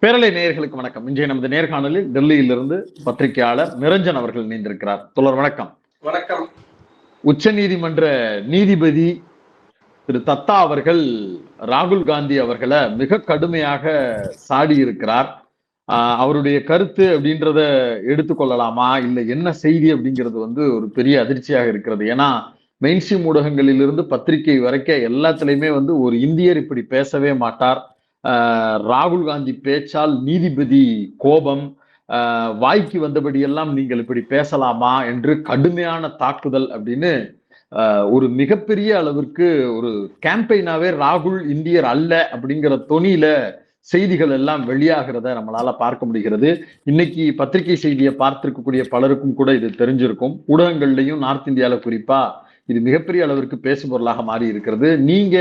பேரலை நேயர்களுக்கு வணக்கம். இன்றைய நமது நேர்காணலில் டெல்லியிலிருந்து பத்திரிகையாளர் நிரஞ்சன் அவர்கள் இணைந்திருக்கிறார். தோழர் வணக்கம். வணக்கம். உச்ச நீதிமன்ற நீதிபதி திரு தத்தா அவர்கள் ராகுல் காந்தி அவர்களை மிக கடுமையாக சாடி இருக்கிறார். அவருடைய கருத்து அப்படின்றத எடுத்துக்கொள்ளலாமா இல்ல என்ன செய்தி அப்படிங்கிறது ஒரு பெரிய அதிர்ச்சியாக இருக்கிறது. ஏன்னா மெயின்ஸ்ட்ரீம் ஊடகங்களிலிருந்து பத்திரிகை வரைக்கும் எல்லாத்துலயுமே ஒரு இந்தியர் இப்படி பேசவே மாட்டார். ராகுல் காந்தி பேச்சால் நீதிபதி கோபம், வாய்க்கு வந்தபடியெல்லாம் நீங்கள் இப்படி பேசலாமா என்று கடுமையான தாக்குதல் அப்படின்னு ஒரு மிகப்பெரிய அளவிற்கு ஒரு கேம்பெயினாவே ராகுல் இந்தியர் அல்ல அப்படிங்கிற தொனியில செய்திகள் எல்லாம் வெளியாகிறத நம்மளால பார்க்க முடிகிறது. இன்னைக்கு பத்திரிகை செய்தியை பார்த்திருக்கக்கூடிய பலருக்கும் கூட இது தெரிஞ்சிருக்கும். ஊடகங்கள்லையும் நார்த் இந்தியால குறிப்பா இது மிகப்பெரிய அளவிற்கு பேசும் பொருளாக மாறி இருக்கிறது. நீங்க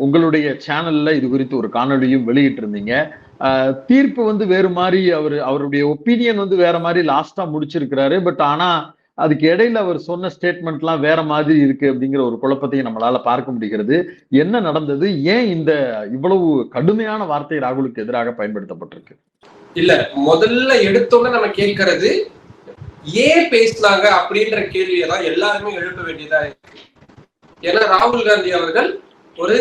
உங்களுடைய சேனல்ல இது குறித்து ஒரு காணொலியும் வெளியிட்டு இருந்தீங்க. தீர்ப்பு வேறு மாதிரி அவருடைய ஒப்பீனியன் வேற மாதிரி லாஸ்டா முடிச்சிருக்கிறாரு. பட் ஆனா அதுக்கு இடையில அவர் சொன்ன ஸ்டேட்மெண்ட் எல்லாம் வேற மாதிரி இருக்கு அப்படிங்கிற ஒரு குழப்பத்தையும் நம்மளால பார்க்க முடிகிறது. என்ன நடந்தது? ஏன் இந்த இவ்வளவு கடுமையான வார்த்தை ராகுலுக்கு எதிராக பயன்படுத்தப்பட்டிருக்கு? இல்ல, முதல்ல எடுத்தோன்னு நம்ம கேட்கறது ஏன் பேசினாங்க அப்படின்ற கேள்வியெல்லாம் எல்லாருமே எழுப்ப வேண்டியதா இருக்கு. ஏன்னா ராகுல் காந்தி அவர்கள் ஒரு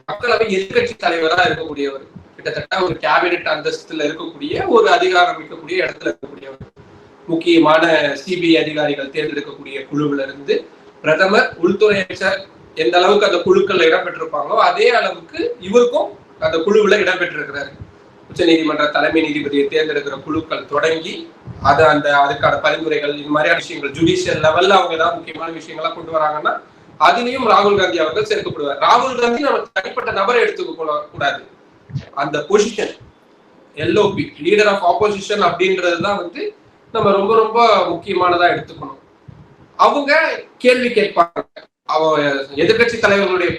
மக்களவை எதிர்கட்சி தலைவரா இருக்கக்கூடியவர், கிட்டத்தட்ட ஒரு கேபினெட் அந்தஸ்துல இருக்கக்கூடிய ஒரு அதிகாரம் இருக்கக்கூடிய இடத்துல இருக்கக்கூடியவர், முக்கியமான சிபிஐ அதிகாரிகள் தேர்ந்தெடுக்கக்கூடிய குழுவில இருந்து பிரதமர், உள்துறை அமைச்சர் எந்த அளவுக்கு அந்த குழுக்கள்ல இடம்பெற்றிருப்பாங்களோ அதே அளவுக்கு இவருக்கும் அந்த குழுவுல இடம்பெற்றிருக்கிறாரு. உச்ச நீதிமன்ற தலைமை நீதிபதியை தேர்ந்தெடுக்கிற குழுக்கள் தொடங்கி அதுக்கான பரிந்துரைகள், இது மாதிரியான விஷயங்கள் ஜுடிஷியல் லெவல்ல அவங்க ஏதாவது முக்கியமான விஷயங்கள்லாம் கொண்டு வராங்கன்னா அதுலயும் ராகுல் காந்தி அவர்கள் சேர்க்கப்படுவார். ராகுல் காந்தி நம்ம தனிப்பட்ட நபரை எடுத்துக்க கூடாது. அந்த position LOP, leader of opposition அப்படின்றதுதான் நம்ம ரொம்ப ரொம்ப முக்கியமானதா எடுத்துக்கணும். அவங்க கேள்வி கேட்பாங்க. எதிர்கட்சி தலைவர்களுடைய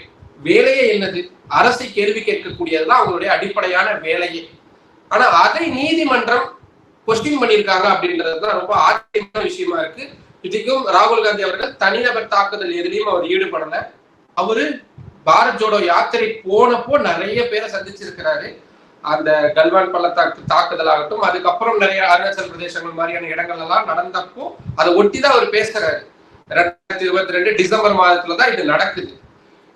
வேலையே என்னது? அரசை கேள்வி கேட்கக்கூடியதுதான் அவங்களுடைய அடிப்படையான வேலையே. ஆனா அதை நீதிமன்றம் கொஸ்டின் பண்ணியிருக்காங்க அப்படின்றதுதான் ரொம்ப ஆச்சரியமான விஷயமா இருக்கு. இதுக்கும் ராகுல் காந்தி அவர்கள் தனிநபர் தாக்குதல் எதிலையும் அவர் ஈடுபடல. அவரு பாரத் ஜோடோ யாத்திரை போனப்போ நிறைய பேரை சந்திச்சிருக்கிறாரு. அந்த கல்வான் பள்ளத்தாக்கு தாக்குதல் ஆகட்டும், அதுக்கப்புறம் நிறைய அருணாச்சல் பிரதேசங்கள் மாதிரியான இடங்கள் எல்லாம் நடந்தப்போ அதை ஒட்டிதான் அவர் பேசுறாரு. 2022 டிசம்பர் மாதத்துலதான் இது நடக்குது.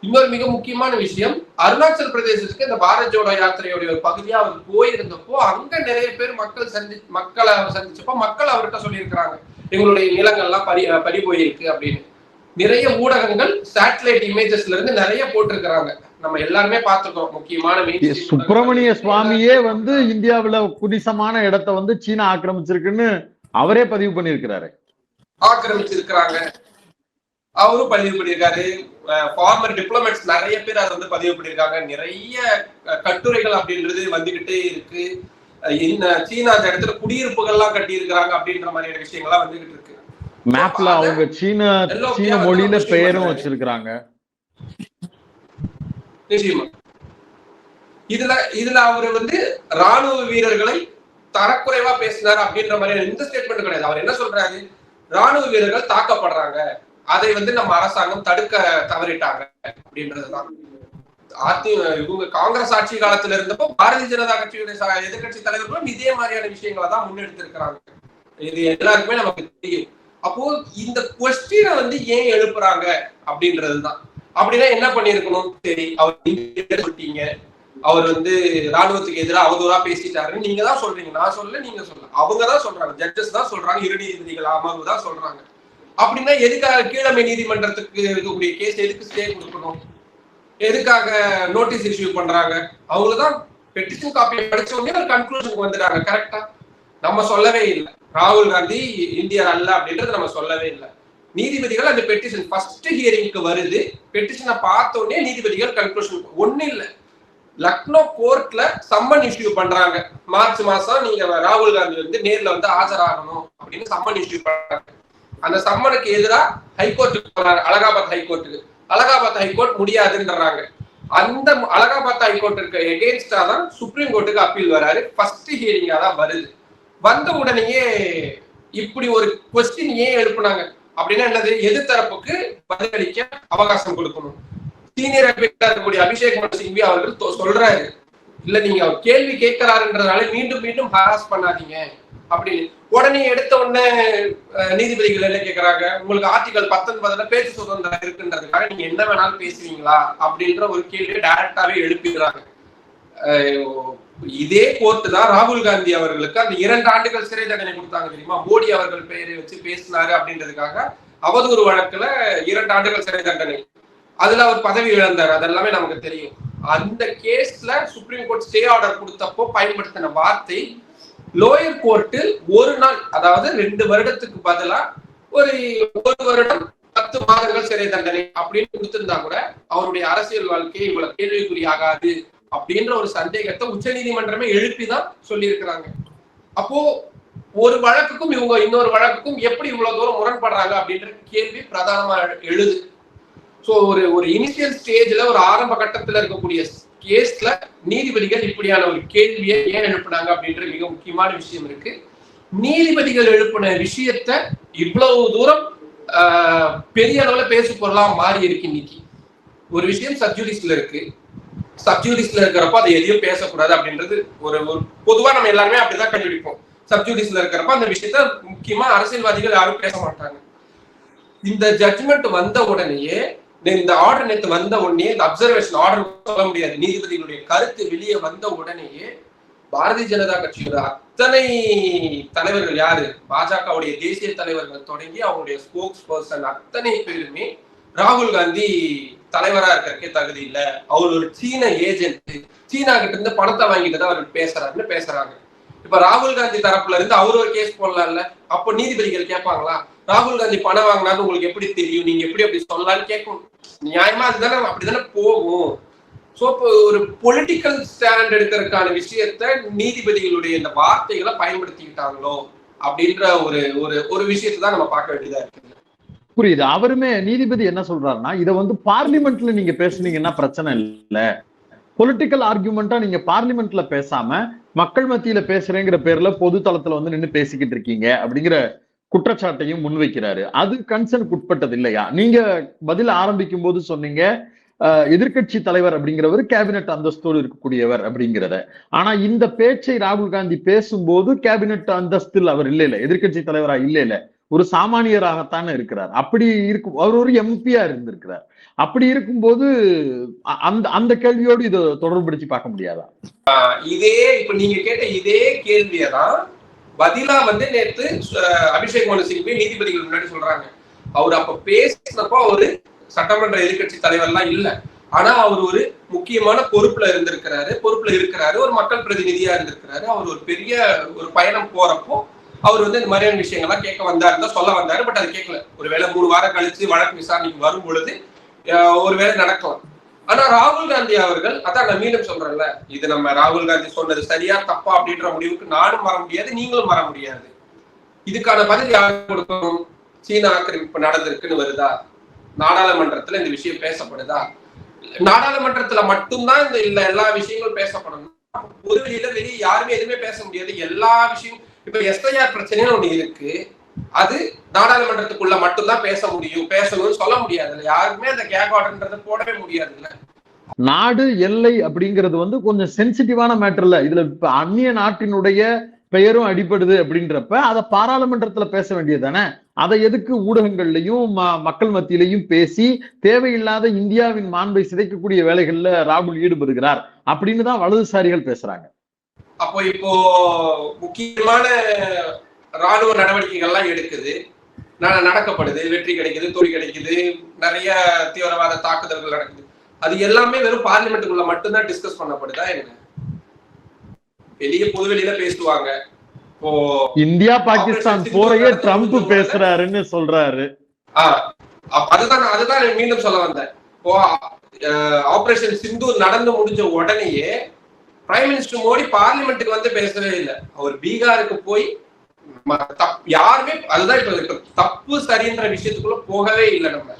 இன்னொரு மிக முக்கியமான விஷயம், அருணாச்சல் பிரதேசத்துக்கு இந்த பாரத் ஜோடோ யாத்திரையுடைய ஒரு பகுதியா அவர் போயிருந்தப்போ அங்க நிறைய பேர் மக்களை சந்திச்சப்போ மக்கள் அவர்கிட்ட சொல்லியிருக்கிறாங்க, எங்களுடைய நிலங்கள்லாம் பறி போயிருக்கு அப்படின்னு. நிறைய ஊடகங்கள் சேட்டலைட் இமேஜஸ்ல இருந்து நிறைய போட்டிருக்கிறாங்க. நம்ம எல்லாருமே பார்த்துக்கிறோம். முக்கியமான சுப்பிரமணிய சுவாமியே இந்தியாவுல புனிசமான இடத்தை சீனா ஆக்கிரமிச்சிருக்குன்னு அவரே பதிவு பண்ணியிருக்கிறாரு. ஆக்கிரமிச்சிருக்கிறாங்க, அவரும் பதிவு பண்ணியிருக்காரு. ஃபார்மர் டிப்ளமேட்ஸ் நிறைய பேர் அதை பதிவு பண்ணியிருக்காங்க. நிறைய கட்டுரைகள் அப்படின்றது வந்துகிட்டே இருக்கு. சீனா அந்த இடத்துல குடியிருப்புகள்லாம் கட்டி இருக்கிறாங்க அப்படின்ற மாதிரியான விஷயங்கள்லாம் வந்துகிட்டு இருக்கு. மேப்ல அவங்க சீன மொழியில பெயரும் வச்சிருக்காங்க. நிச்சயமா இதுல அவரு ராணுவ வீரர்களை தரக்குறைவா பேசினார் அப்படின்ற மாதிரியான இந்த ஸ்டேட்மெண்ட் கிடையாது. அவர் என்ன சொல்றாரு? ராணுவ வீரர்கள் தாக்கப்படுறாங்க, அதை நம்ம அரசாங்கம் தடுக்க தவறிட்டாங்க அப்படின்றதுதான். இவங்க காங்கிரஸ் ஆட்சி காலத்துல இருந்தப்போ பாரதிய ஜனதா கட்சியுடைய எதிர்கட்சி தலைவர்களும் இதே மாதிரியான விஷயங்களை தான் முன்னெடுத்திருக்கிறாங்க. இது எல்லாருக்குமே நமக்கு தெரியும். அப்போ இந்த கொஸ்டினை ஏன் எழுப்புறாங்க அப்படின்றதுதான். அப்படின்னா என்ன பண்ணிருக்கணும்? சரி, அவர் சொல்லிட்டீங்க, அவர் ராணுவத்துக்கு எதிராக அவதூறா பேசிட்டாருன்னு நீங்க தான் சொல்றீங்க, நான் சொல்ல, நீங்க சொல்ல, அவங்கதான் சொல்றாங்க, ஜட்ஜஸ் தான் சொல்றாங்க, இரு நீதிபதிகள் அமர்வு தான் சொல்றாங்க. அப்படின்னா எதுக்காக கீழமை நீதிமன்றத்துக்கு இருக்கக்கூடிய கேஸ் எதுக்கு ஸ்டே கொடுக்கணும்? எதுக்காக நோட்டீஸ் இஷ்யூ பண்றாங்க? அவங்களுதான் பெட்டிஷன் காப்பியை படிச்ச உடனே ஒரு கன்க்ளூஷனுக்கு வந்துட்டாங்க. கரெக்டா? நம்ம சொல்லவே இல்லை ராகுல் காந்தி இந்தியர் அல்ல அப்படின்றது நம்ம சொல்லவே இல்லை. நீதிபதிகள் அந்த பெட்டிஷன் ஃபர்ஸ்ட் ஹியரிங்க்கு வருது, பெட்டிஷனை பார்த்த உடனே நீதிபதிகள் கன்க்ளூஷன் ஒண்ணு இல்லை. லக்னோ கோர்ட்ல சம்மன் இஷ்யூ பண்றாங்க. மார்ச் மாசம் நீங்க ராகுல் காந்தி நேர்ல ஆஜராகணும் அப்படின்னு சம்மன் இஷ்யூ பண்றாங்க. அந்த சம்மனுக்கு எதிராக ஹைகோர்ட்டுக்கு போறாங்க, அலகாபாத் ஹைகோர்ட்டுக்கு. அலகாபாத் ஹைகோர்ட் முடியாதுன்றாங்க. அந்த அலகாபாத் ஹைகோர்ட்டுக்கு எகெயின்ஸ்டா தான் சுப்ரீம் கோர்ட்டுக்கு அப்பீல் வராரு. ஃபர்ஸ்ட் ஹியரிங்கா தான் வருது. வந்த உடனேயே இப்படி ஒரு கொஸ்டின் ஏன் எழுப்புனாங்க அப்படின்னா என்னது? எதிர்த்தரப்புக்கு பதிலளிக்க அவகாசம் கொடுக்கணும். சீனியர் இருக்கக்கூடிய அபிஷேக் மனு சிங்வி அவர்கள் சொல்றாரு, இல்ல நீங்க கேள்வி கேட்கிறாருன்றதுனால மீண்டும் மீண்டும் ஹராஸ் பண்ணாதீங்க அப்படின்னு. உடனே எடுத்த உடனே நீதிபதிகள் என்ன கேட்கறாங்க, உங்களுக்கு ஆர்டிகல் 19 பேச்சு சுதந்திரம் இருக்குன்றதுக்காக நீங்க என்ன வேணாலும் பேசுவீங்களா அப்படின்ற ஒரு கேள்வியை டைரக்டாவே எழுப்பிடுறாங்க. இதே கோர்ட்டு தான் ராகுல் காந்தி அவர்களுக்கு அந்த 2 ஆண்டுகள் சிறை தண்டனை கொடுத்தாங்க தெரியுமா, மோடி அவர்கள் பெயரை வச்சு பேசினாரு அப்படின்றதுக்காக அவதூறு வழக்குல 2 ஆண்டுகள் சிறை தண்டனை. அதுல அவர் பதவி இழந்தார், அதெல்லாமே நமக்கு தெரியும். அந்த கேஸ்ல சுப்ரீம் கோர்ட் ஸ்டே ஆர்டர் கொடுத்தப்போ பயன்படுத்தின வார்த்தை லோயர் கோர்ட்டு 1 நாள், அதாவது 2 வருடத்துக்கு பதிலா ஒரு 1 வருடம் 10 மாதங்கள் சிறை தண்டனை அப்படின்னு கொடுத்திருந்தா கூட அவருடைய அரசியல் வாழ்க்கை இவ்வளவு கேள்விக்குறியாகாது அப்படின்ற ஒரு சந்தேகத்தை உச்ச நீதிமன்றமே எழுப்பிதான் சொல்லி இருக்கிறாங்க. அப்போ ஒரு வழக்குக்கும் இவங்க இன்னொரு வழக்குக்கும் எப்படி இவ்வளவு தூரம் முரண்படுறாங்க அப்படின்ற கேள்வி பிரதானமா எழுது. சோ ஒரு இனிஷியல் ஸ்டேஜ்ல ஒரு ஆரம்ப கட்டத்துல இருக்கக்கூடிய கேஸ்ல நீதிபதிகள் இப்படியான ஒரு கேள்வியை ஏன் எழுப்பினாங்க அப்படின்ற மிக முக்கியமான விஷயம் இருக்கு. நீதிபதிகள் எழுப்பின விஷயத்த இவ்வளவு தூரம் பெரிய அளவுல பேசு பொருளா மாறி இருக்கு. இன்னைக்கு ஒரு விஷயம் சப்ஜூடிஸ்ல இருக்கு, சப்ஜூடிஸ்ல இருக்கிறப்ப அதை எதையும் பேசக்கூடாது அப்படின்றது ஒரு பொதுவா நம்ம எல்லாருமே அப்படிதான் கண்டுபிடிப்போம். சப்ஜூடிஸ்ல இருக்கிறப்ப அந்த விஷயத்த முக்கியமா அரசியல்வாதிகள் யாரும் பேச மாட்டாங்க. இந்த ஜட்ஜ்மெண்ட் வந்த உடனேயே, இந்த ஆர்டர் நேற்று வந்த உடனே, இந்த அப்சர்வேஷன் ஆர்டர் சொல்ல முடியாது, நீதிபதிகளுடைய கருத்து வெளியே வந்த உடனேயே பாரதிய ஜனதா கட்சியோட அத்தனை தலைவர்கள், யாரு பாஜகவுடைய தேசிய தலைவர்கள் தொடங்கி அவங்களுடைய ஸ்போக்ஸ் பர்சன் அத்தனை பேருமே ராகுல் காந்தி தலைவரா இருக்கிறதுக்கே தகுதி இல்ல, அவர் ஒரு சீன ஏஜென்ட், சீனா கிட்ட இருந்து பணத்தை வாங்கிட்டு தான் அவர் பேசுறாருன்னு பேசுறாங்க. இப்ப ராகுல் காந்தி தரப்புல இருந்து அவரு ஒரு கேஸ் போடலாம்ல, அப்போ நீதிபதிகள் கேட்பாங்களா, ராகுல் காந்தி பணம் வாங்கினாலும் உங்களுக்கு எப்படி தெரியும், நீங்க எப்படி அப்படி சொல்லலாம்னு கேட்கும். நியாயமா அதுதானே, அப்படித்தானே போகும். சோ இப்போ ஒரு பொலிட்டிக்கல் ஸ்டாண்ட் எடுக்கிறதுக்கான விஷயத்த நீதிபதிகளுடைய இந்த வார்த்தைகளை பயன்படுத்திக்கிட்டாங்களோ அப்படின்ற ஒரு விஷயத்தை தான் நம்ம பார்க்க வேண்டியதா இருக்கு. புரியுது. அவருமே நீதிபதி என்ன சொல்றாருன்னா, இதை பார்லிமெண்ட்ல நீங்க பேசுனீங்கன்னா பிரச்சனை இல்ல, பொலிட்டிக்கல் ஆர்குமெண்டா நீங்க பார்லிமெண்ட்ல பேசாம மக்கள் மத்தியில பேசுறேங்கிற பேர்ல பொது தளத்துல நின்று பேசிக்கிட்டு இருக்கீங்க அப்படிங்கிற குற்றச்சாட்டையும் முன்வைக்கிறாரு. அது கன்சர்னுக்கு உட்பட்டது இல்லையா? நீங்க பதில் ஆரம்பிக்கும் போது சொன்னீங்க எதிர்கட்சி தலைவர் அப்படிங்கிறவர் கேபினெட் அந்தஸ்தோடு இருக்கக்கூடியவர் அப்படிங்கிறத. ஆனா இந்த பேச்சை ராகுல் காந்தி பேசும்போது கேபினெட் அந்தஸ்தில் அவர் இல்ல, எதிர்கட்சி தலைவரா இல்ல, ஒரு சாமானியராகத்தானே இருக்கிறார். அப்படி இருக்கும், அவர் ஒரு எம்பியா இருந்திருக்கிறார். அப்படி இருக்கும்போது அந்த கேள்வியோடு இதை தொடர்புபடுத்தி பார்க்க முடியாதா? இதே இப்ப நீங்க கேட்ட இதே கேள்வியதான் பதிலா நேத்து அபிஷேக் மனு சிங்வி நீதிபதிகள் முன்னாடி சொல்றாங்க. அவர் அப்ப பேசினப்போ அவரு சட்டமன்ற எதிர்கட்சி தலைவர்லாம் இல்ல, ஆனா அவர் ஒரு முக்கியமான பொறுப்புல இருக்கிறாரு, ஒரு மக்கள் பிரதிநிதியா இருந்திருக்கிறாரு. அவர் ஒரு பெரிய ஒரு பயணம் போறப்போ அவர் இந்த மாதிரியான விஷயங்கள்லாம் கேட்க வந்தாருன்னு சொல்ல வந்தாரு. பட் அது கேட்கல. ஒருவேளை 3 வாரம் கழிச்சு வழக்கு விசாரணைக்கு வரும் பொழுது ஒருவேளை நடக்கலாம். ஆனா ராகுல் காந்தி அவர்கள், அதான் நான் மீண்டும் சொல்றேன்ல, இது நம்ம ராகுல் காந்தி சொன்னது சரியா தப்பா அப்படின்ற முடிவுக்கு நானும் வர முடியாது, நீங்களும் வர முடியாது. இதுக்கான பதில் யார் கொடுக்கணும்? சீன ஆக்கிரமிப்பு நடந்திருக்குன்னு வருதா, நாடாளுமன்றத்துல இந்த விஷயம் பேசப்படுதா? நாடாளுமன்றத்துல மட்டும்தான் இந்த எல்லா விஷயங்களும் பேசப்படணும். பொதுவெளியில வெளியே யாருமே எதுவுமே பேச முடியாது. எல்லா விஷயம் இப்ப எஸ்ஐஆர் பிரச்சனைன்னு ஒண்ணு இருக்கு, அது நாடாளுமன்றத்துக்குள்ள மட்டும்தான் பேச முடியும், பேசணும்னு சொல்ல முடியாது. யாருக்குமே அந்த கேக் ஆர்டர்ன்றதை போடவே முடியாதுல்ல. நாடு எல்லை அப்படிங்கிறது கொஞ்சம் சென்சிட்டிவான மேட்டர்ல, இதுல இப்ப அந்நிய நாட்டினுடைய பெயரும் அடிபடுது அப்படின்றப்ப அதை பாராளுமன்றத்துல பேச வேண்டியதானே? அதை எதுக்கு ஊடகங்கள்லயும் மக்கள் மத்தியிலையும் பேசி தேவையில்லாத இந்தியாவின் மாண்பை சிதைக்கக்கூடிய வேலைகள்ல ராகுல் ஈடுபடுகிறார் அப்படின்னு தான் வலதுசாரிகள் பேசுறாங்க. அப்போ இப்போ முக்கியமான ராணுவ நடவடிக்கைகள்லாம் எடுக்குது, நடக்கப்படுது, வெற்றி கிடைக்குது, தோல்வி கிடைக்குது, நிறைய தீவிரவாத தாக்குதல்கள் நடக்குது. அது எல்லாமே வெறும் பார்லிமெண்ட்டுக்குள்ள மட்டும்தான் டிஸ்கஸ் பண்ணப்படுதா என்ன? வெளியே பொதுவெளியில பேசுவாங்க. இப்போ இந்தியா பாகிஸ்தான் போரையே ட்ரம்ப் பேசுறாருன்னு சொல்றாரு. அதுதான் மீண்டும் சொல்ல வந்தேன். இப்போ ஆபரேஷன் சிந்தூர் நடந்து முடிஞ்ச உடனேயே பிரைம் மினிஸ்டர் மோடி பார்லிமெண்ட்டுக்கு பேசவே இல்லை. அவர் பீகாருக்கு போய் யாருமே, அதுதான் இப்ப தப்பு சரின்ற விஷயத்துக்குள்ள போகவே இல்லை. நம்ம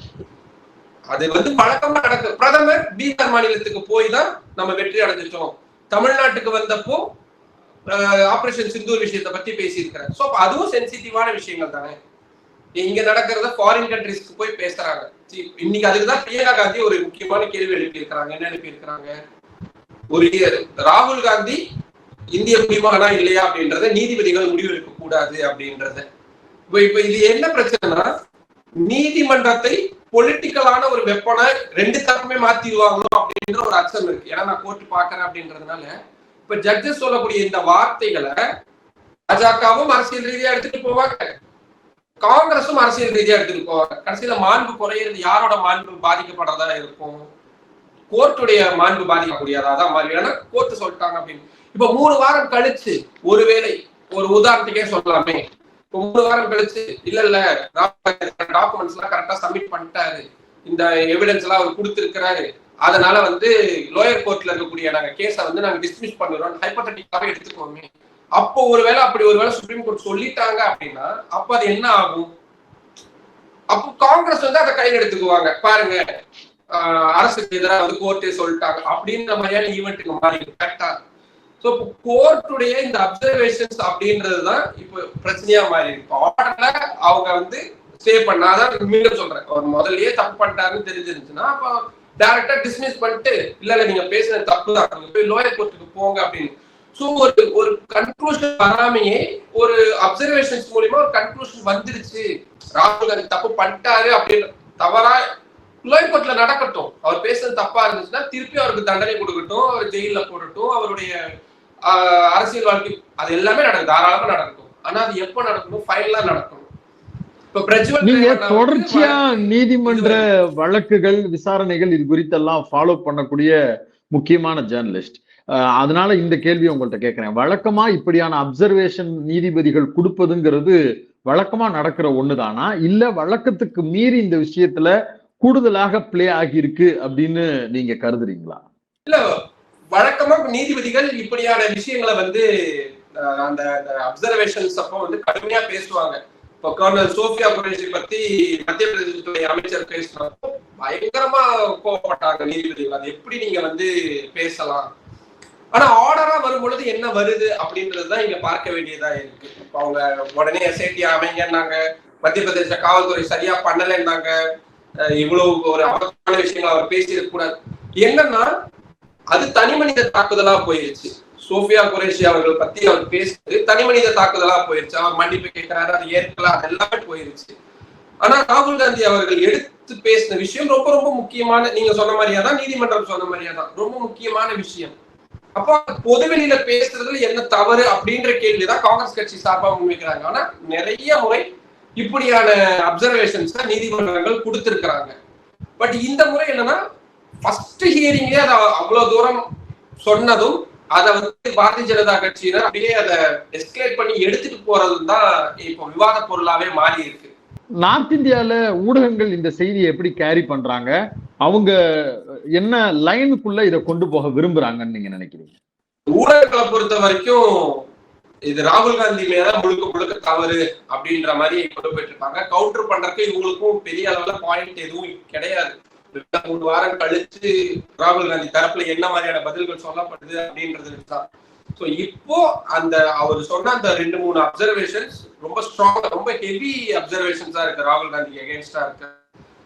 அது வழக்கமா நடக்கு. பிரதமர் பீகார் மாநிலத்துக்கு போய் தான் நம்ம வெற்றி அடைஞ்சிட்டோம், தமிழ்நாட்டுக்கு வந்தப்போ ஆபரேஷன் சிந்தூர் விஷயத்தை பத்தி பேசியிருக்கிறார். சோ அதுவும் சென்சிட்டிவான விஷயங்கள் தானே. இங்க நடக்கிறத ஃபாரின் கண்ட்ரிஸ்க்கு போய் பேசுறாங்க. இன்னைக்கு அதுக்குதான் பிரியங்கா காந்தி ஒரு முக்கியமான கேள்வி எழுப்பி இருக்கிறாங்க. என்ன எழுப்பி இருக்கிறாங்க? ஒரு ராகுல் காந்தி இந்திய குடிமகனா இல்லையா அப்படின்றத நீதிபதிகள் முடிவெடுக்க கூடாது அப்படின்றத. இப்ப இது என்ன பிரச்சனைனா, நீதிமன்றத்தை பொலிட்டிக்கலான ஒரு வெப்பனை ரெண்டு தரப்புமே மாத்திடுவாங்களோ அப்படின்ற ஒரு அச்சம் இருக்கு. ஏன்னா நான் கோர்ட் பாக்குறேன் அப்படின்றதுனால இப்ப ஜட்ஜஸ் சொல்லக்கூடிய இந்த வார்த்தைகளை பாஜகவும் அரசியல் ரீதியா எடுத்துட்டு போவாங்க, காங்கிரஸும் அரசியல் ரீதியா எடுத்துட்டு போவாங்க. கடைசியில மாண்பு குறையிறது யாரோட மாண்பு பாதிக்கப்படுறதா இருக்கும்? கோர்ட்டுடைய மாண்பு பாதிக்கக்கூடியதான் மாறி. ஏன்னா கோர்ட்டு சொல்லிட்டாங்க அப்படின்னு. இப்ப 3 வாரம் கழிச்சு ஒருவேளை ஒரு உதாரணத்துக்கே சொல்லலாமே, இப்போ 3 வாரம் கழிச்சு இல்ல டாக்குமெண்ட்ஸ் எல்லாம் கரெக்டா சப்மிட் பண்ணிட்டாரு, இந்த எவிடன்ஸ் எல்லாம் அவர் கொடுத்திருக்கிறாரு, அதனால லோயர் கோர்ட்ல இருக்கக்கூடிய நாங்க கேஸ நாங்க டிஸ்மிஸ் பண்ணுறோம் ஹைப்போதெட்டிக்கலாவே எடுத்துக்கோமே. அப்போ அப்படி ஒருவேளை சுப்ரீம் கோர்ட் சொல்லிட்டாங்க அப்படின்னா அப்ப அது என்ன ஆகும்? அப்போ காங்கிரஸ் அதை கையில் எடுத்துக்குவாங்க. பாருங்க, அரசுக்கு எதிராக கோர்ட்டே சொல்லிட்டாங்க அப்படின்ற மாதிரியான ஈவெண்ட்டுக்கு மாறி கரெக்டா. சோ கோர்ட்டுடைய இந்த அப்சர்வேஷன்ஸ் அப்படின்றதுதான் இப்ப பிரச்சனையா மாறி இருக்கு. ஆர்டர்ல அவங்க ஸ்டே பண்ணாதான் மீண்டும் சொல்றேன், ஒரு முதல்லயே தப்பு பண்ணிட்டாருன்னு தெரிஞ்சிருந்துச்சுன்னா அப்ப டைரக்டா டிஸ்மிஸ் பண்ணிட்டு இல்ல நீங்க பேசுன தப்பு தான், நீங்க போய் லோயர் கோர்ட்டுக்கு போங்க அப்படின்னு. சோ ஒரு கன்க்ளூஷன் வராமையே ஒரு அப்சர்வேஷன்ஸ் மூலியமா ஒரு கன்க்ளூஷன் வந்துருச்சு, ராகுல் காந்தி தப்பு பண்ணிட்டாரு அப்படின்னு. தவறா லோயர் கோர்ட்ல நடக்கட்டும், அவர் பேசுறது தப்பா இருந்துச்சுன்னா திருப்பி அவருக்கு தண்டனை கொடுக்கட்டும், அவர் ஜெயில போடட்டும், அவருடைய அரசியல் வாழ்க்கை அது எல்லாமே நடக்கும், தாராளமா நடக்கும். ஆனா அது எப்ப நடக்கணும்? ஃபைனலா நடக்கணும். நீங்க தொடர்ச்சியா நீதிமன்ற வழக்குகள் விசாரணைகள் இது குறித்தெல்லாம் ஃபாலோ பண்ணக்கூடிய முக்கியமான ஜேர்னலிஸ்ட், அதனால இந்த கேள்வி உங்கள்கிட்ட கேட்கிறேன். வழக்கமா இப்படியான அப்சர்வேஷன் நீதிபதிகள் கொடுப்பதுங்கிறது வழக்கமா நடக்கிற ஒண்ணுதானா, இல்ல வழக்கத்துக்கு மீறி இந்த விஷயத்துல கூடுதலாக பிளே ஆகியிருக்கு அப்படின்னு நீங்க கருதுறீங்களா? இல்ல, வழக்கமா நீதிபதிகள் இப்படியான விஷயங்களை அந்த அப்சர்வேஷன்ஸ் அப்போ கடுமையா பேசுவாங்க. இப்போ கர்னல் சோஃபியா குரேஷி பத்தி மத்திய பிரதேசத்துறை அமைச்சர் பேசினப்போ பயங்கரமா கோவப்பட்டாங்க நீதிபதிகள். அது எப்படி நீங்க பேசலாம்? ஆனா ஆர்டரா வரும் பொழுது என்ன வருது அப்படின்றதுதான் இங்க பார்க்க வேண்டியதா இருக்கு. அவங்க உடனே எஸ்ஐடி அமைங்கன்னாங்க, மத்திய பிரதேச காவல்துறை சரியா பண்ணலைன்னாங்க, இவ்வளவு ஒரு அவசரமான விஷயங்கள் அவர் பேசியிருக்க கூடாது. என்னன்னா அது தனி மனித தாக்குதலா போயிருச்சு. சோஃபியா குரேஷி அவர்கள் பத்தி அவர் பேசுறது தனி மனித தாக்குதலா போயிருச்சு. அவர் மன்னிப்பு கேட்கிறாரு, அது ஏற்கலாம், அது எல்லாமே போயிருச்சு. ஆனா ராகுல் காந்தி அவர்கள் எடுத்து பேசின விஷயம் ரொம்ப ரொம்ப முக்கியமான, நீங்க சொன்ன மாதிரியாதான், நீதிமன்றம் சொன்ன மாதிரியாதான் ரொம்ப முக்கியமான விஷயம். அப்போ பொதுவெளியில பேசுறதுல என்ன தவறு அப்படின்ற கேள்விதான் காங்கிரஸ் கட்சி சார்பா முன்வைக்கிறாங்க. ஆனா நிறைய முறை இப்படியான அப்சர்வேஷன்ஸ் நீதிமன்றங்கள் கொடுத்திருக்கிறாங்க. பட் இந்த முறை என்னன்னா ஃபர்ஸ்ட் ஹியரிங்லயே அதை அவ்வளவு தூரம் சொன்னதும் அதை பாரதிய ஜனதா கட்சியினர் அப்படியே அதை எஸ்கலேட் பண்ணி எடுத்துட்டு போறதும் தான் இப்போ விவாத பொருளாவே மாறி இருக்கு. நார்த் இந்தியால ஊடகங்கள் இந்த செய்தியை எப்படி கேரி பண்றாங்க, அவங்க என்ன லைனுக்குள்ள இதை கொண்டு போக விரும்புறாங்கன்னு நீங்க நினைக்கிறீங்க? ஊடகங்களை பொறுத்த வரைக்கும் இது ராகுல் காந்தி மேல முழுக்க முழுக்க தவறு அப்படின்ற மாதிரி கொண்டு போயிட்டு இருப்பாங்க. கவுண்டர் பண்றதுக்கு இவங்களுக்கும் பெரிய அளவுல பாயிண்ட் எதுவும் கிடையாது. 3 வாரம் கழிச்சு ராகுல் காந்தி தரப்புல என்ன மாதிரியான பதில்கள் சொல்லப்படுது அப்படின்றதுதான். சோ இப்போ அந்த அவர் சொன்ன அந்த 2-3 அப்சர்வேஷன்ஸ் ரொம்ப ஸ்ட்ராங், ரொம்ப ஹெவி அப்சர்வேஷன்ஸா இருக்கு, ராகுல் காந்திக்கு எகென்ஸ்டா இருக்கு.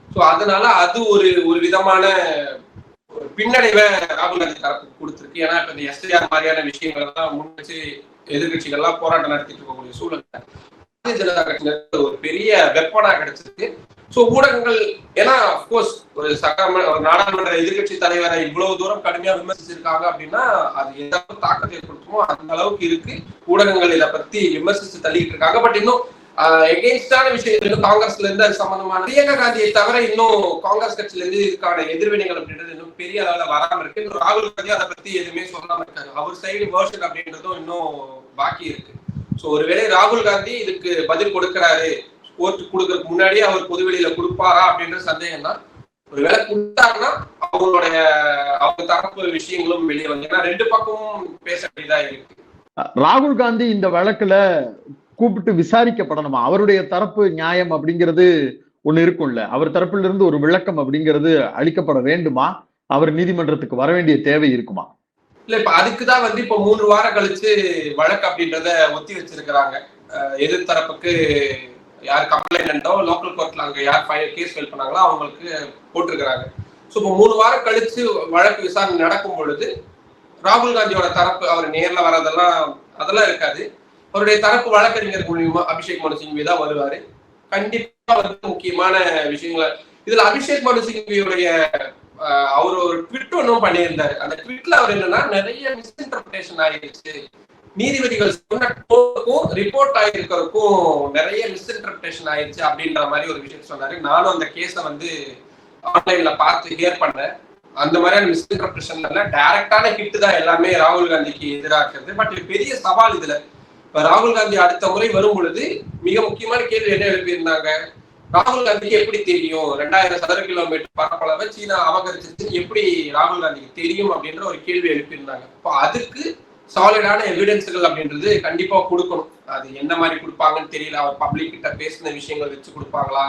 சோ அதனால அது ஒரு விதமான பின்னடைவை ராகுல் காந்தி தரப்புக்கு கொடுத்திருக்கு. ஏன்னா இப்ப இந்த எஸ்ஐஆர் மாதிரியான விஷயங்கள் எல்லாம் முன் வச்சு எதிர்கட்சிகள்லாம் போராட்டம் நடத்திட்டு இருக்கக்கூடிய சூழல் பாரதிய ஜனதா கட்சியினர் ஒரு பெரிய வெப்பனா கிடைச்சிருக்கு. சோ ஊடகங்கள், ஏன்னா அப்கோர்ஸ் ஒரு நாடாளுமன்ற எதிர்கட்சி தலைவரை இவ்வளவு தூரம் கடுமையா விமர்சிச்சிருக்காங்க அப்படின்னா அது எந்த அளவுக்கு தாக்கத்தை ஏற்படுத்துமோ அந்த அளவுக்கு இருக்கு. ஊடகங்கள் இதை பத்தி விமர்சிச்சு தள்ளிட்டு இருக்காங்க. பட் இன்னும் எகெயின்ஸ்டான விஷயங்கள் காங்கிரஸ்ல இருந்து அது சம்பந்தமான பிரியங்கா காந்தியை தவிர இன்னும் காங்கிரஸ் கட்சியில இருந்து இதுக்கான எதிர்வினைகள் அப்படின்றது இன்னும் பெரிய அளவுல வராம இருக்கு. ராகுல் காந்தி அதை பத்தி எதுவுமே சொல்லாம இருக்காரு. அவர் சைடு வேர்ஷன் அப்படின்றதும் இன்னும் பாக்கி இருக்கு. சோ ஒருவேளை ராகுல் காந்தி இதுக்கு பதில் கொடுக்கிறாரு, கோர்ட்டு கொடுக்கறதுக்கு முன்னாடியே அவர் பொதுவெளியில கொடுப்பாரா அப்படின்ற சந்தேகம் தான். ஒருவேளை கொடுத்தாருன்னா அவங்க தரப்பு விஷயங்களும் வெளியே வந்து, ஏன்னா 2 பக்கமும் பேச வேண்டியதா இருக்கு. ராகுல் காந்தி இந்த வழக்குல கூப்பிட்டு விசாரிக்கப்படணுமா? அவருடைய தரப்பு நியாயம் அப்படிங்கிறது ஒண்ணு இருக்கும்ல, அவர் தரப்புல இருந்து ஒரு விளக்கம் அப்படிங்கிறது அளிக்கப்பட வேண்டுமா? அவர் நீதிமன்றத்துக்கு வர வேண்டிய தேவை இருக்குமா? இல்ல, இப்ப அதுக்குதான் இப்ப 3 வாரம் கழிச்சு வழக்கு அப்படின்றத ஒத்தி வச்சிருக்கிறாங்க. எதிர்த்தரப்புக்கு யார் கம்ப்ளைண்டோ லோக்கல் கோர்ட்ல அங்க யார் கேஸ் ஃபைல் பண்ணாங்களோ அவங்களுக்கு போட்டிருக்கிறாங்க. சோ இப்போ 3 வாரம் கழிச்சு வழக்கு விசாரணை நடக்கும் பொழுது ராகுல் காந்தியோட தரப்பு அவர் நேர்ல வர்றதெல்லாம் அதெல்லாம் இருக்காது. அவருடைய தரப்பு வழக்கறிஞர் மூலியமா அபிஷேக் மனு சிங்வி தான் வருவாரு. கண்டிப்பா வந்து முக்கியமான விஷயங்கள் இதுல அபிஷேக் மனு சிங்வியுடைய அவர் ஒரு ட்விட் ஒன்றும் பண்ணியிருந்தாரு. அந்த ட்விட்ல அவர் என்னன்னா நிறைய மிஸ்இன்டர்பிரேஷன் ஆயிடுச்சு, நீதிபதிகள் சொன்ன ரிப்போர்ட் ஆயிருக்கிறதுக்கும் நிறைய மிஸ்இன்டர்பிரேஷன் ஆயிடுச்சு அப்படின்ற மாதிரி ஒரு விஷயம் சொன்னாரு. நானும் அந்த கேஸ வந்து ஆன்லைன்ல பார்த்து ஹியர் பண்ணேன். அந்த மாதிரியான மிஸ்இன்டர்பிரேஷன் டைரக்டான ஹிட் தான் எல்லாமே ராகுல் காந்திக்கு எதிராக இருக்கிறது. பட் பெரிய சவால் இதுல இப்ப ராகுல் காந்தி அடுத்த முறை வரும் பொழுது மிக முக்கியமான கேள்வி என்ன எழுப்பியிருந்தாங்க, ராகுல் காந்திக்கு எப்படி தெரியும் 2000 சதுர கிலோமீட்டர் பரப்பளவை சீனா அபகரிச்சிருச்சு எப்படி ராகுல் காந்திக்கு தெரியும் அப்படின்ற ஒரு கேள்வி எழுப்பியிருந்தாங்க. இப்போ அதுக்கு சாலிடான எவிடன்ஸுகள் அப்படின்றது கண்டிப்பா கொடுக்கணும். அது என்ன மாதிரி கொடுப்பாங்கன்னு தெரியல. அவர் பப்ளிக் கிட்ட பேசின விஷயங்கள் வச்சு கொடுப்பாங்களா,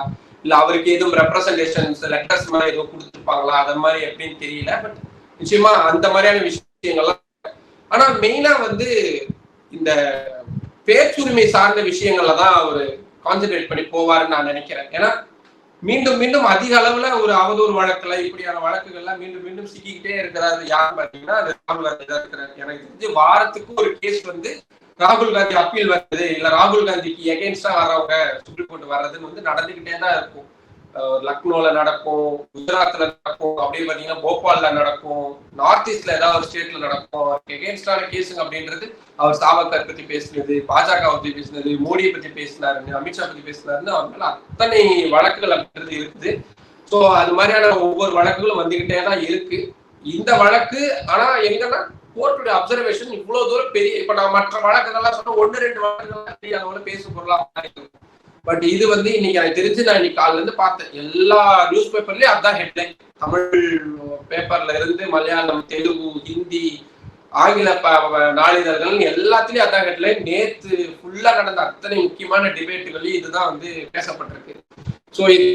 இல்ல அவருக்கு எதுவும் ரெப்ரசன்டேஷன்ஸ் லெட்டர்ஸ் மாதிரி எதுவும் கொடுத்துருப்பாங்களா, அது மாதிரி எப்படின்னு தெரியல. பட் நிச்சயமா அந்த மாதிரியான விஷயங்கள்லாம். ஆனா மெயினா வந்து இந்த பேச்சுரிமை சார்ந்த விஷயங்கள்ல தான் அவர் கான்சென்ட்ரேட் பண்ணி போவாருன்னு நான் நினைக்கிறேன். ஏன்னா மீண்டும் மீண்டும் அதிக அளவுல ஒரு அவதூறு வழக்குல இப்படியான வழக்குகள்லாம் மீண்டும் மீண்டும் சிக்கிக்கிட்டே இருக்கிறாரு. யார் பாத்தீங்கன்னா அது ராகுல் காந்தி தான் இருக்கிறாரு. எனக்கு தெரிஞ்சு வாரத்துக்கு ஒரு கேஸ் வந்து ராகுல் காந்தி அப்பீல் வருது, இல்ல ராகுல் காந்திக்கு எகென்ஸ்டா வர்றவங்க சுப்ரீம் கோர்ட் வர்றதுன்னு வந்து நடந்துகிட்டே தான் இருக்கும். லக்னோல நடக்கும், குஜராத்ல நடக்கும், அப்படியே பாத்தீங்கன்னா போபால்ல நடக்கும், நார்த் ஈஸ்ட்ல ஏதாவது ஒரு ஸ்டேட்ல நடக்கும். எகென்ஸ்டான கேஸுங்க அப்படின்றது அவர் சாவர்கர் பத்தி பேசினது, பாஜக பத்தி பேசினது, மோடியை பத்தி பேசினாரு, அமித்ஷா பத்தி பேசினாருன்னு அவர் மேல அத்தனை வழக்குகள் அப்படின்றது இருக்குது. சோ அது மாதிரியான ஒவ்வொரு வழக்குகளும் வந்துகிட்டே தான் இருக்கு. இந்த வழக்கு ஆனா எங்கன்னா கோர்ட்டுடைய அப்சர்வேஷன் இவ்வளவு தூரம் பெரிய, இப்ப நான் மற்ற வழக்குகள்லாம் சொன்னா 1-2 வழக்குகள் பேசும் பொருளா இருக்கும். பட் இது வந்து இன்னைக்கு எனக்கு தெரிஞ்சு நான் இன்னைக்கு காலையில இருந்து பார்த்தேன் எல்லா நியூஸ் பேப்பர்லயும் அதான் ஹெட்லைன். தமிழ் பேப்பர்ல இருந்து மலையாளம், தெலுங்கு, ஹிந்தி, ஆங்கில நாளிதழ்கள் எல்லாத்துலயும் அதான் ஹெட்லைன். நேத்து ஃபுல்லா நடந்த அத்தனை முக்கியமான டிபேட்டுகளையும் இதுதான் வந்து பேசப்பட்டிருக்கு. சோ இது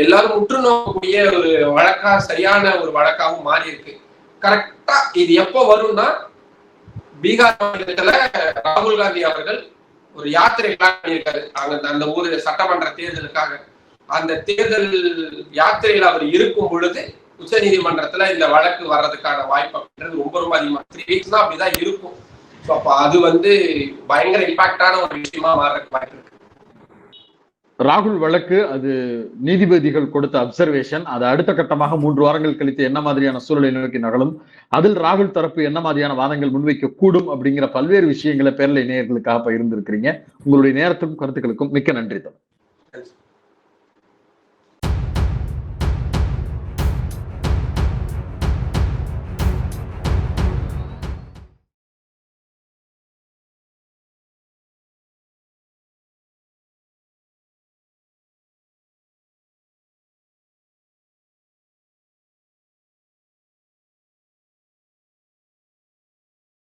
எல்லாரும் உற்று நோக்கக்கூடிய ஒரு வழக்கா, சரியான ஒரு வழக்காகவும் மாறி இருக்கு. கரெக்டா இது எப்போ வரும்னா, பீகார் மாநிலத்துல ராகுல் காந்தி அவர்கள் ஒரு யாத்திரை பிளான் பண்ணியிருக்காரு அந்த ஊர் சட்டமன்ற தேர்தலுக்காக. அந்த தேர்தல் யாத்திரையில் அவர் இருக்கும் பொழுது உச்ச நீதிமன்றத்துல இந்த வழக்கு வர்றதுக்கான வாய்ப்பு அப்படின்றது ரொம்ப ரொம்ப அதிகமா 3 weeks தான் அப்படிதான் இருக்கும். ஸோ அப்போ அது வந்து பயங்கர இம்பாக்டான ஒரு விஷயமா மாறதுக்கு வாய்ப்பு இருக்கு. ராகுல் வழக்கு அது நீதிபதிகள் கொடுத்த அப்சர்வேஷன், அது அடுத்த கட்டமாக 3 வாரங்கள் கழித்து என்ன மாதிரியான சூழலை நோக்கி நகலும், அதில் ராகுல் தரப்பு என்ன மாதிரியான வாதங்கள் முன்வைக்க கூடும் அப்படிங்கிற பல்வேறு விஷயங்களை பேரலை நேயர்களுக்காக பகிர்ந்திருக்கிறீங்க. உங்களுடைய நேரத்துக்கும் கருத்துக்களுக்கும் மிக்க நன்றி.